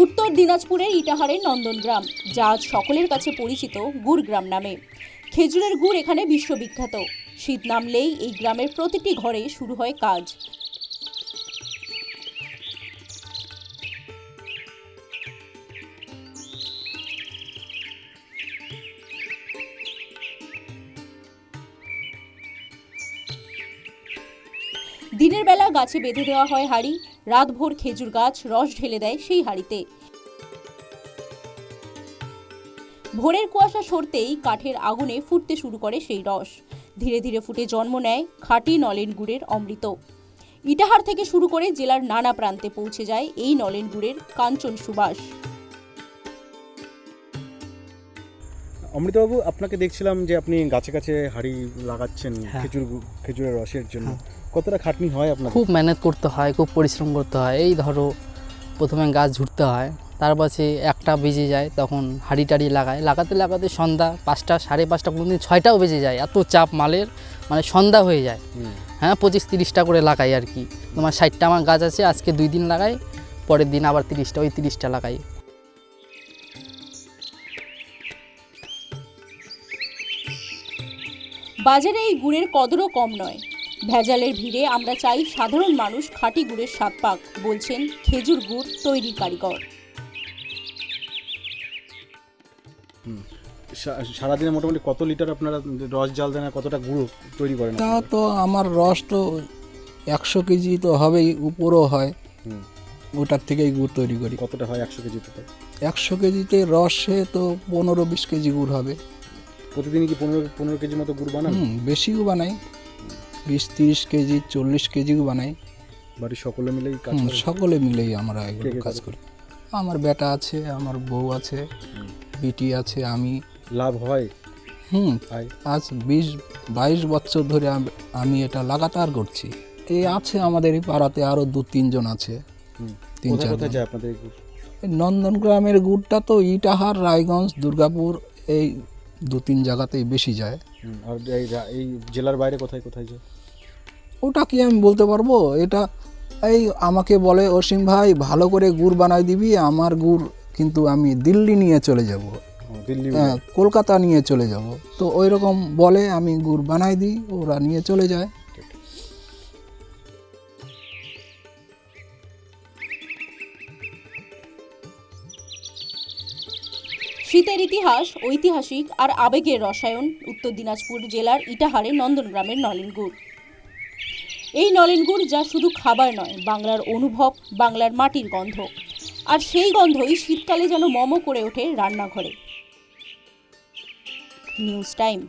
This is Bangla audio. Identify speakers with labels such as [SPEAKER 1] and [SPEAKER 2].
[SPEAKER 1] উত্তর দিনাজপুরের ইটাহারের নন্দনগ্রাম, যা আজ সকলের কাছে পরিচিত গুড়গ্রাম নামে। খেজুরের গুড় এখানে বিশ্ববিখ্যাত। শীত নামলেই এই গ্রামের প্রতিটি ঘরে শুরু হয় কাজ। দিনের বেলা গাছে বেঁধে দেওয়া হয় হাঁড়ি, রাতভর খেজুর গাছ রস ঢেলে দেয় সেই হাঁড়িতে। ভোরের কুয়াশা সরতেই কাঠের আগুনে ফুটতে শুরু করে সেই রস। ধীরে ধীরে ফুটে জন্ম নেয় খাঁটি নলেন গুড়ের অমৃত। ইটাহার থেকে শুরু করে জেলার নানা প্রান্তে পৌঁছে যায় এই নলেন গুড়ের কাঞ্চন সুবাস।
[SPEAKER 2] অমৃতবাবু, আপনাকে দেখছিলাম যে আপনি গাছে গাছে হাঁড়ি লাগাচ্ছেন খেজুরের রসের জন্য। কতটা খাটনি হয় আপনার?
[SPEAKER 3] খুব মেহনত করতে হয়, খুব পরিশ্রম করতে হয়। এই ধরো প্রথমে গাছ ঝুড়তে হয়, তারপর একটা বেজে যায়, তখন হাঁড়ি টাড়ি লাগাতে লাগাতে সন্ধ্যা 5টা, 5:30, কোনোদিন 6টাও বেজে যায়। এত চাপ মালের, মানে সন্ধ্যা হয়ে যায়। হ্যাঁ, 25-30টা করে লাগাই আর কি। তোমার 60টা আমার গাছ আছে, আজকে 2 দিন লাগাই, পরের দিন আবার 30টা, ওই 30টা লাগাই।
[SPEAKER 1] বাজারে এই গুড়ের কদরও কম নয়। ভেজালের ভিড়ে আমরা চাই সাধারণ মানুষ খাঁটি গুড়ের স্বাদ পাক, বলছেন খেজুর গুড় তৈরির কারিগর।
[SPEAKER 2] সারাদিনে মোটামুটি কত লিটার আপনারা রস জাল দেন, কতটা গুঁড়ো তৈরি করেন?
[SPEAKER 4] তা তো আমার রস তো 100 কেজি তো হবেই, উপরও হয়। ওটার থেকেই গুড় তৈরি করি।
[SPEAKER 2] কতটা হয় 100 কেজিতে?
[SPEAKER 4] 100 কেজিতে রসে তো 15-20 কেজি গুড় হবে।
[SPEAKER 2] প্রতিদিনই কি 15 কেজি মতো গুড় বানান?
[SPEAKER 4] বেশিও বানাই, 20-30 কেজি, 40 কেজিও বানাই।
[SPEAKER 2] বাড়ির সকলে মিলেই কাজ করেন?
[SPEAKER 4] সকলে মিলেই আমরা এগুলো কাজ করি। আমার বেটা আছে, আমার বউ আছে, বিটি আছে, আমি।
[SPEAKER 2] লাভ হয়?
[SPEAKER 4] আজ 20-22 বছর ধরে আমি এটা লাগাতার করছি। এই আছে আমাদের এই পাড়াতে আরও 2-3 জন আছে। 3-4
[SPEAKER 2] কোথায় যায় আপনাদের গুড়?
[SPEAKER 4] নন্দনগ্রামের গুড়টা তো ইটাহার, রায়গঞ্জ, দুর্গাপুর, এই 2-3 জায়গাতেই বেশি যায়।
[SPEAKER 2] আর এই জেলার বাইরে কোথায় কোথায় যায়?
[SPEAKER 4] ওটা কি আমি বলতে পারবো? এটা এই আমাকে বলে, অসীম ভাই ভালো করে গুড় বানাই দিবি, আমার গুড় কিন্তু আমি দিল্লি নিয়ে চলে যাব, কলকাতা নিয়ে চলে যাব। তো ওই রকম বলে, আমি গুড় বানাই দিই, ওরা নিয়ে চলে যায়।
[SPEAKER 1] শীতের ইতিহাস, ঐতিহাসিক আর আবেগের রসায়ন উত্তর দিনাজপুর জেলার ইটাহারের নন্দনগ্রামের নলেন গুড়। এই নলেন গুড় যা শুধু খাবার নয়, বাংলার অনুভব, বাংলার মাটির গন্ধ। আর সেই গন্ধই শীতকালে যেন মম করে ওঠে রান্নাঘরে। News time.